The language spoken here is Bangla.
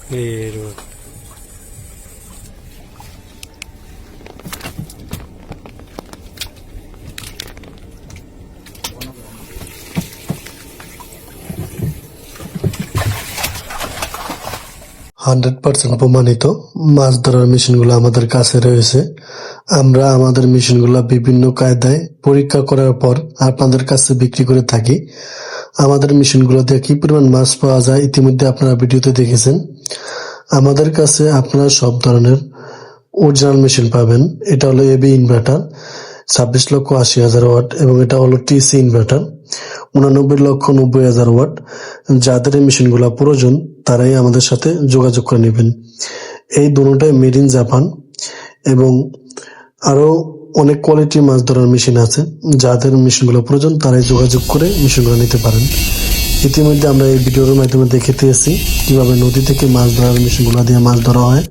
Pero 100% প্রমাণিত মাছ ধরার মেশিনগুলো আমাদের কাছে রয়েছে। আমরা আমাদের মেশিনগুলো বিভিন্ন কায়দায় পরীক্ষা করার পর আপনাদের কাছে বিক্রি করে থাকি। আমাদের মেশিনগুলো দিয়ে কি পরিমাণ মাছ পাওয়া যায় ইতিমধ্যে আপনারা ভিডিওতে দেখেছেন। আমাদের কাছে আপনারা সব ধরনের অরিজিনাল মেশিন পাবেন। এটা হলো এবি ইনভার্টার 26,80,000 ওয়াট এবং এটা হলো টিসি ইনভার্টার 89,90,000 ওয়াট। যাদের এই মেশিনগুলো প্রয়োজন তারাই আমাদের সাথে যোগাযোগ করে নেবেন। এই দুটোটাই মেড ইন জাপান এবং আরো অনেক কোয়ালিটির মাছ ধরার মেশিন আছে। যাদের মেশিনগুলো প্রয়োজন তারাই যোগাযোগ করে মেশিনগুলো নিতে পারেন। ইতিমধ্যে আমরা এই ভিডিওর মাধ্যমে দেখিয়েছি কিভাবে নদী থেকে মাছ ধরার মেশিনগুলো দিয়ে মাছ ধরা হয়।